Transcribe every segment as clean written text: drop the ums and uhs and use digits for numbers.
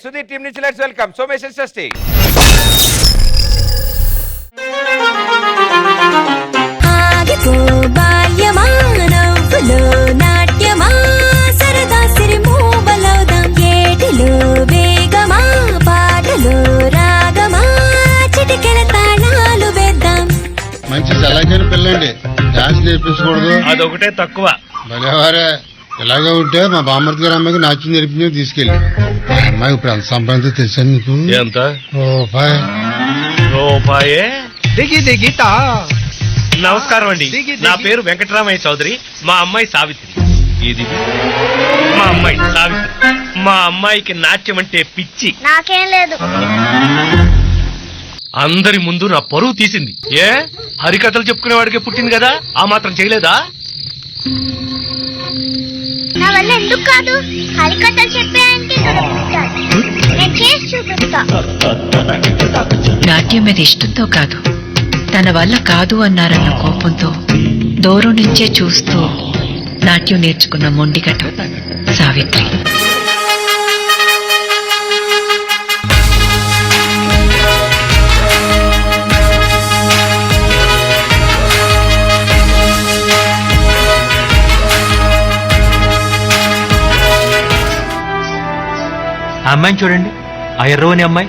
Sudhir team నుంచి let's welcome Somesh and Shasti. ఆగిపో బాల్యమా నవ్వులో నాట్యమా సరదా సిరిమూవలౌదాం ఏటిలో వేగమా పాటలో రాగమా చిటికెల తాళాలు వేద్దాం. మంచి చల్లగైన పిల్లండి, డాన్స్ నేర్పించకూడదు, అదొకటే తక్కువ. భలేవారే. ఇలాగే ఉంటే మా బామ్మర్తి గారి అమ్మాయికి నాట్యం నేర్పించి తీసుకెళ్ళి అమ్మాయి ఇప్పుడు ఎంత సంపాదించో తెలుసా నీకు? ఎంత? రూపాయే. నమస్కారం అండి, నా పేరు వెంకటరామయ్య చౌదరి. మా అమ్మాయి సావిత్రి. ఇది మా అమ్మాయి సావిత్రి. మా అమ్మాయికి నాట్యం అంటే పిచ్చి. నాకేం లేదు. అందరి ముందు నా పరువు తీసింది. ఏ హరికథలు చెప్పుకునేవాడికి పుట్టింది కదా, ఆ మాత్రం చేయలేదా? నా వల్ల ఎందుకు కాదు? హరికథలు చెప్పాయంటే నేను చేసి చూపిస్తా. నాట్యం మీద ఇష్టంతో కాదు, తన వల్ల కాదు అన్నారన్న కోపంతో దూరం నుంచే చూస్తూ నాట్యం నేర్చుకున్న మొండిగట సావిత్రి. ఆ అమ్మాయిని చూడండి, ఆ ఎర్రవని అమ్మాయి.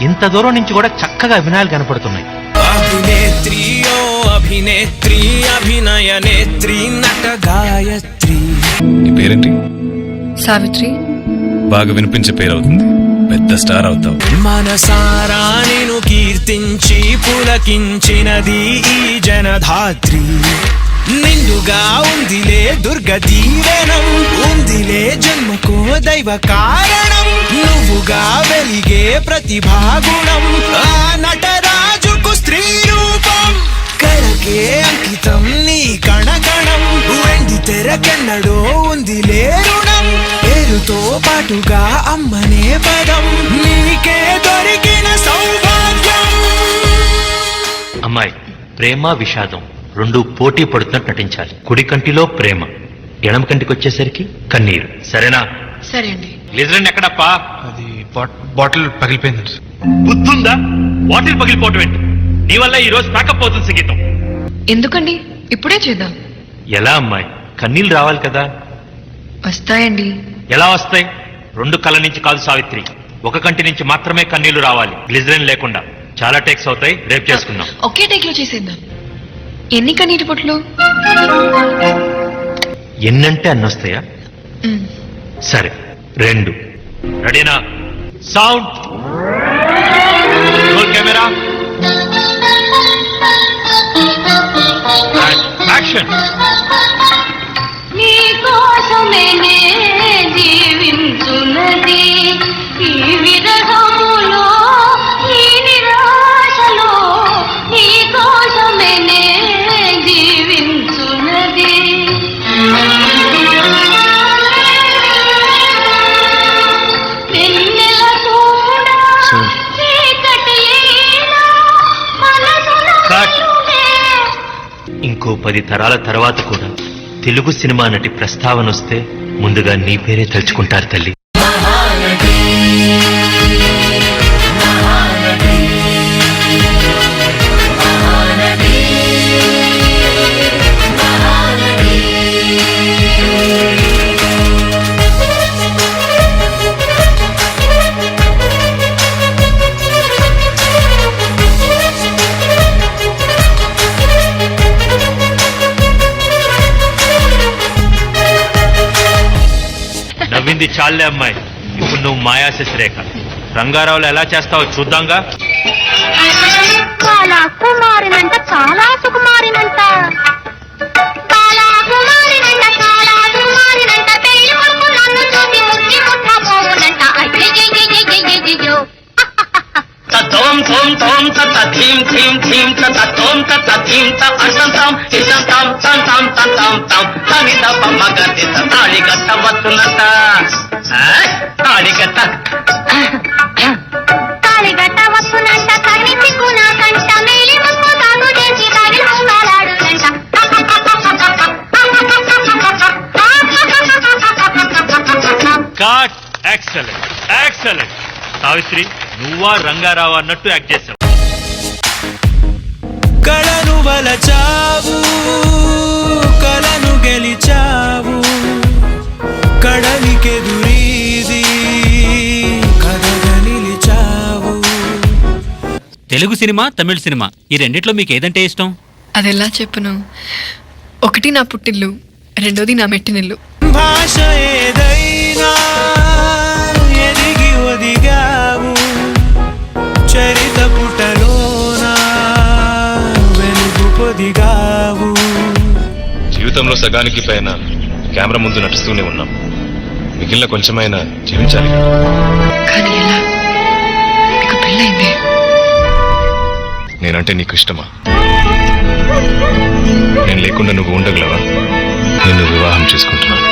ఇంత దూరం నుంచి కూడా చక్కగా అభినయాలు కనపడుతున్నాయి. అభినేత్రి ఓ అభినేత్రి, అభినయ నేత్రి, నట గాయత్రి. నీ పేరేంటి? సావిత్రి. బాగా వినిపించే పేరు అవుతుంది, పెద్ద స్టార్ అవుతావు. మనసారా నిన్ను కీర్తించి పులకించినది ఈ జనధాత్రి. నిండుగా ఉందిలే దుర్గ దీవెనం, ఉందిలే జన్మకో దైవ కారణం. నువ్వుగా వెలిగే ప్రతిభాగుణం, ఆ నటరాజుకు స్త్రీ రూపం. కళకే అంకితం నీ కణకణం, వెండి తెరకెన్నడో ఉందిలే రుణం. పేరుతో పాటుగా అమ్మనే పదం, నీకే దొరికిన సౌభాగ్యం. అమ్మాయి ప్రేమ విషాదం రెండు పోటీ పడుతున్నట్టు నటించాలి. కుడి కంటిలో ప్రేమ, ఎడమ కంటికి వచ్చేసరికి కన్నీరు. సరేనా? సరే అండి. గ్లిజరిన్ ఎక్కడప్పా? అది బాటిల్ పగిలిపోయింది. బుద్ధుందా? బాటిల్ పగిలిపోవటం ఏంటి? నీ వల్ల ఈ రోజు ప్యాకప్ అవుతుంది సంగీతం. ఎందుకండి, ఇప్పుడే చేద్దాం. ఎలా అమ్మాయి, కన్నీళ్ళు రావాలి కదా. వస్తాయండి. ఎలా వస్తాయి? రెండు కళ్ళ నుంచి కాదు సావిత్రి, ఒక కంటి నుంచి మాత్రమే కన్నీళ్లు రావాలి, గ్లిజరిన్ లేకుండా. చాలా టేక్స్ అవుతాయి, రేపు చేసుకుందాం. ఒకే టేక్ లో చేసేద్దాం. ఎన్ని కన్నీటి పొట్లు? ఎన్నంటే అన్నొస్తాయా? సరే, 2. రెడీనా? Sound, roll camera, action. నీ కోసమే జీవించున్నది ఈ విరహములో, ఈ నిరాశలో, నీ కోసమే జీవించున్నది. వెన్నెల కూడా చీకటి కట్. ఇంకో 10 తరాల తర్వాత కూడా తెలుగు సినిమా నటి ప్రస్తావన వస్తే ముందుగా నీ పేరే తలుచుకుంటారు తల్లి. నవ్వింది చాలే అమ్మాయి, ఇప్పుడు నువ్వు మాయా శశిరేఖ. రంగారావులో ఎలా చేస్తావో చూద్దాంగా. చాలా కుమారినంట, చాలా సుకుమారినంట, చాలా కుమారినంట, చాలా సుకుమారినంట. పెళ్లి కొడుకు నన్ను చూసి ముక్కి ముట్టబోనంట. అయ్యయ్యయ్యయ్యయ్యయ్యో. తోం తోం తోం తత థీం థీం థీం తత తోం తత థీం త అసం తాం ఇసం తాం తం తం తం తం తం తని దప మగతి తాళి గట్ట వస్తున్నట. తాళి గట్ట తాళిగట్ట వస్తునంట, కన్ని సిగ్గు నాకంట, మేలి ముక్కు తాగు చేసి తగిలి ఉండాలాడునంట. కట్. ఎక్సలెంట్. ఎక్సలెంట్. సావిత్రి, నువ్వా రంగారావు అన్నట్టు యాక్ట్ చేసావు. కళను వలచావు, కళను గెలిచావు, కడలికెదురీది కథగా నిలిచావు. తెలుగు సినిమా, తమిళ సినిమా ఈ రెండిట్లో మీకు ఏదంటే ఇష్టం? అదెలా చెప్పును, ఒకటి నా పుట్టిల్లు, రెండోది నా మెట్టినిల్లు. భాష ఏదైనా ఎదిగి ఒదిగావు, చరిత పుటలోనా వెలుగు పొదిగావు. జీవితంలో సగానికి పైన కెమెరా ముందు నడుస్తూనే ఉన్నాం, మిగిలిన కొంచెమైనా జీవించాలి. కానీ ఎలా? నీకు పెళ్ళైంది. నేనంటే నీకు ఇష్టమా? నేను లేకుండా నువ్వు ఉండగలవా? నేను వివాహం చేసుకుంటున్నాను.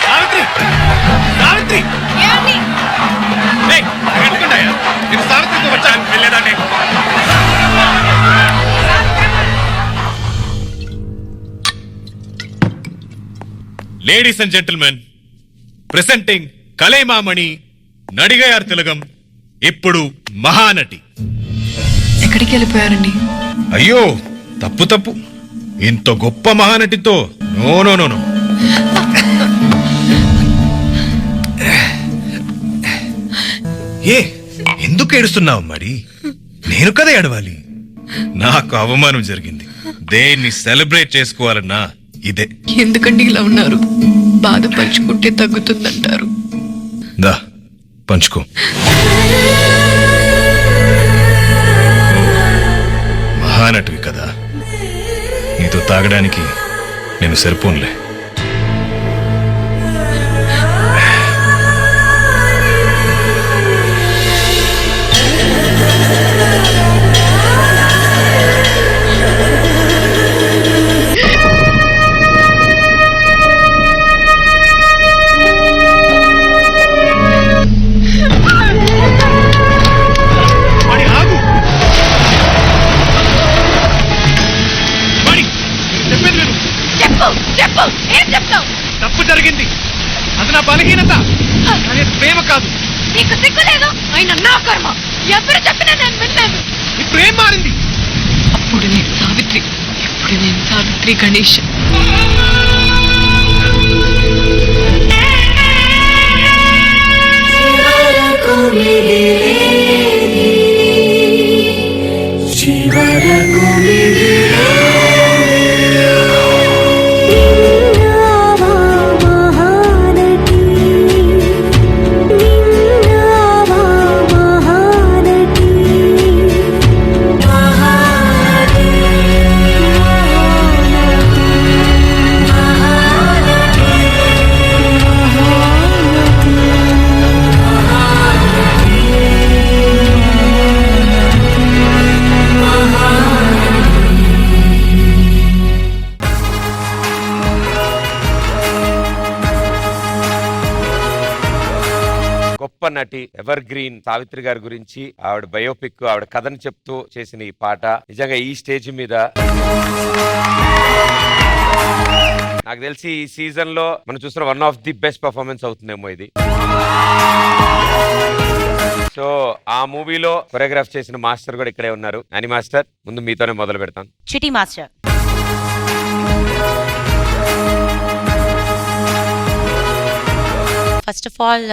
సావిత్రి, సావిత్రి, నేను సావిత్రితో వచ్చాను, వెళ్ళేదాన్ని. Ladies and gentlemen, presenting Kalaimamani Nadigaiyar Thilagam, ఇప్పుడు మహానటి. ఎక్కడికి వెళ్ళిపోయారండి? అయ్యో తప్పు తప్పు, ఇంత గొప్ప మహానటితో నో నో నో నో. ఏ ఎందుకు ఏడుస్తున్నావు మరి? నేను కదా ఏడవాలి? నాకు అవమానం జరిగింది, దేన్ని సెలబ్రేట్ చేసుకోవాలన్నా ఇదే. ఎందుకండి ఇలా ఉన్నారు? బాధ పంచుకుంటే తగ్గుతుందంటారు. దా పంచుకో. మహానటివి కదా, నీతో తాగడానికి నేను సరిపోనులే. తప్పు జరిగింది, అది నా బలహీనత, కానీ ప్రేమ కాదు. నీకు సిగ్గు లేదు, అయినా నా కర్మ. ఎవరు చెప్పినా నేను వినలేదు. ఈ ప్రేమ మారింది. అప్పుడు నేను సావిత్రి, ఇప్పుడు నేను సావిత్రి గణేష్. గొప్ప నటి ఎవర్ గ్రీన్ సావిత్రి గారి గురించి ఆవిడ బయోపిక్, ఆవిడ కథను చెప్తూ చేసిన ఈ పాట నిజంగా ఈ స్టేజ్ మీద నాకు తెలిసి ఈ సీజన్ లో మనం చూస్తున్న one of the best performance అవుతుందేమో ఇది. సో ఆ మూవీలో కొరియోగ్రాఫ్ చేసిన మాస్టర్ కూడా ఇక్కడే ఉన్నారు. నాని మాస్టర్, ముందు మీతోనే మొదలు పెడతాను. Chitti master. First of all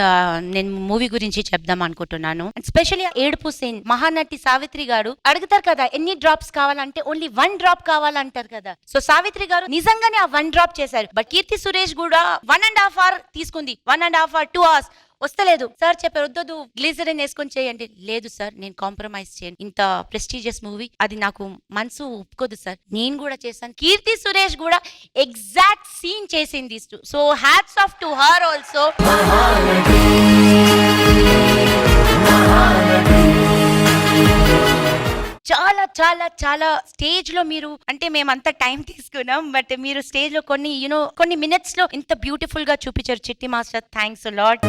నేను మూవీ గురించి చెప్దాం అనుకుంటున్నాను. స్పెషల్లీ ఏడుపు సీన్. మహానటి సావిత్రి గారు అడుగుతారు కదా ఎన్ని డ్రాప్స్ కావాలంటే ఓన్లీ 1 డ్రాప్ కావాలంటారు కదా. సో సావిత్రి గారు నిజంగానే ఆ 1 డ్రాప్ చేశారు. బట్ కీర్తి సురేష్ కూడా 1.5 hours తీసుకుంది. 1.5 hours 2 hours వస్తలేదు. సార్ చెప్పారు వద్దొద్దు గ్లిజరిన్ వేసుకొని చేయండి. లేదు సార్ నేను కాంప్రమైజ్ చేయను, ఇంత ప్రెస్టీజియస్ మూవీ అది నాకు మనసు ఒప్పుకోదు సార్. నేను కూడా చేశాను. కీర్తి సురేష్ కూడా ఎగ్జాక్ట్ సీన్ చేసింది. So hats off to her also. చాలా చాలా చాలా స్టేజ్ లో మీరు అంటే మేమంతా టైం తీసుకున్నాం, బట్ మీరు స్టేజ్ లో కొన్ని కొన్ని మినిట్స్ లో ఇంత బ్యూటిఫుల్ గా చూపించారు చిట్టి master. Thanks lot.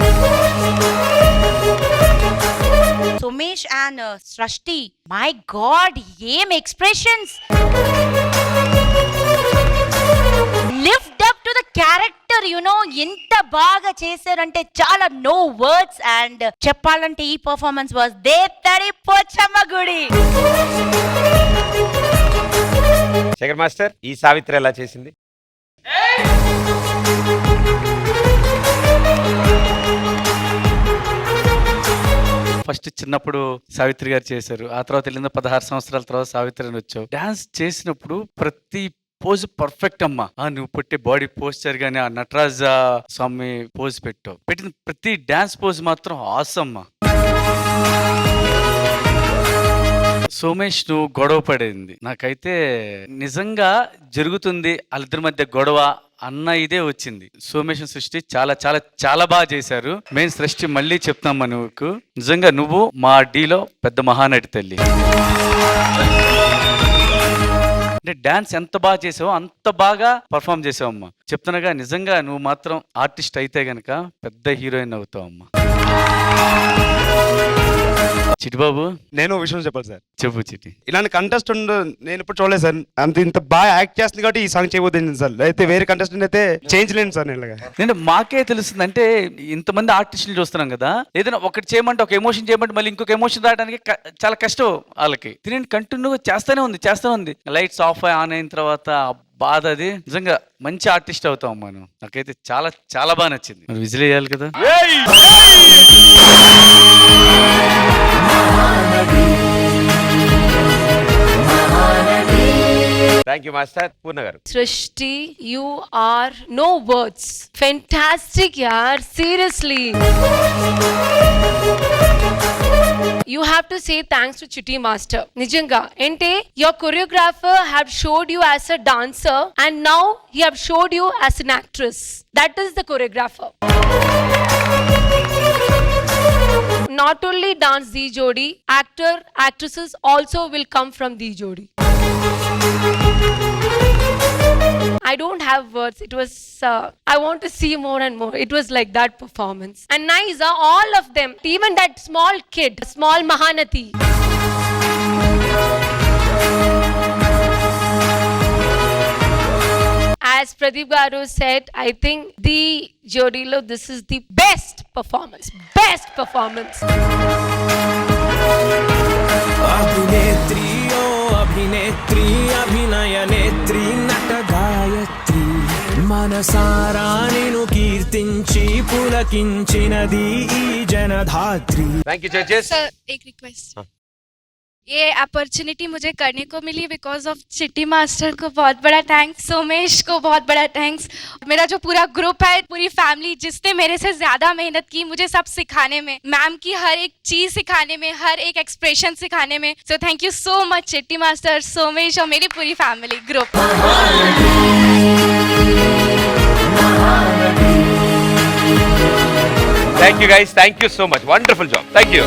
Sumesh and సృష్టి, మై గాడ్ ఏం expressions, lift up to the character. ఎంత బాగా చేశారంటే చాలా నో వర్డ్స్. అండ్ చెప్పాలంటే ఈ పర్ఫార్మెన్స్ వాజ్ దేత్తడి పోచమ్మ గుడి. శేఖర్ మాస్టర్, ఈ సావిత్రి ఎలా చేసింది? ఫస్ట్ చిన్నప్పుడు సావిత్రి గారు చేశారు, ఆ తర్వాత వెళ్ళిన 16 సంవత్సరాల తర్వాత సావిత్రి అని వచ్చావు. డాన్స్ చేసినప్పుడు ప్రతి పోజ్ పర్ఫెక్ట్ అమ్మా. నువ్వు పెట్టే బాడీ పోస్చర్ గానీ, ఆ నటరాజ స్వామి పోజ్ పెట్టావు, పెట్టిన ప్రతి డాన్స్ పోజ్ మాత్రం ఆసమ్మా. సోమేష్ నువ్వు గొడవ పడింది, నాకైతే నిజంగా జరుగుతుంది వాళ్ళిద్దరి మధ్య గొడవ అన్న ఇదే వచ్చింది. సోమేష్ సృష్టి చాలా చాలా చాలా బాగా చేశారు. మెయిన్ సృష్టి మళ్ళీ చెప్తామ్మా, నువ్వు నిజంగా నువ్వు మా డీలో పెద్ద మహానటి తల్లి. అంటే డాన్స్ ఎంత బాగా చేసావో అంత బాగా పర్ఫామ్ చేసావమ్మా. చెప్తున్నాగా నిజంగా నువ్వు మాత్రం ఆర్టిస్ట్ అయితే గనక పెద్ద హీరోయిన్ అవుతావమ్మా. చిట్టిబాబు, నేను విషయం చెప్పాలి సార్. చెప్పు చిట్టి. ఇలాంటి కంటెస్టెంట్ నేను ఇప్పుడు చూడలేదు సార్. ఇంత బాగా యాక్ట్ చేస్తుంది కాబట్టి ఈ సాంగ్ చేయబోతుంది సార్. అయితే వేరే కంటెస్టెంట్ అయితే చేంజ్ లేను సార్. నేను మాకే తెలుస్తుంది, అంటే ఇంతమంది ఆర్టిస్టులు చూస్తున్నాం కదా, ఏదైనా ఒకటి చేయమంటే ఒక ఎమోషన్ చేయమంటే మళ్ళీ ఇంకొక ఎమోషన్ రావడానికి చాలా కష్టం వాళ్ళకి. తినేది కంటిన్యూగా చేస్తానే ఉంది. లైట్స్ ఆఫ్ ఆన్ అయిన తర్వాత బాధ, అది నిజంగా మంచి ఆర్టిస్ట్ అవుతాం మనం. నాకైతే చాలా చాలా బాగా నచ్చింది. మరి విజిల్ వేయాలి కదా. Thank you master. పూర్ణ గారు. Srishti, you are no words, fantastic యార్, seriously. You have to say thanks to Chitti Master. Nijanga. Ente, your choreographer have showed you as a dancer and now he have showed you as an actress. That is the choreographer. Not only dance the jodi, actresses also will come from the jodi. I don't have words. It was, I want to see more and more. It was like that performance. And nice, all of them. Even that small kid, small Mahanati. As Pradeep Garu said, I think the Jodilo, this is the best performance. Best performance. अभिनेत्री ओ अभिनेत्री अभिनय नेत्री नट गायत्री మనసారా నిన్ను కీర్తించి పులకించినది ఈ జనధాత్రి. Thank you judges. सर एक रिक्वेस्ट, ये अपॉर्चुनिटी मुझे करने को मिली बिकॉज ऑफ चिट्टी मास्टर को बहुत बड़ा थैंक्स, सोमेश को बहुत बड़ा थैंक्स, मेरा जो पूरा ग्रुप है, पूरी फैमिली जिसने मेरे से ज़्यादा मेहनत की मुझे सब सिखाने में, मैम की हर एक चीज़ सिखाने में, हर एक एक्सप्रेशन सिखाने में. So thank you so much चिट्टी मास्टर, सोमेश और मेरी पूरी family group. Thank you guys. Thank you so much. Wonderful job. Thank you.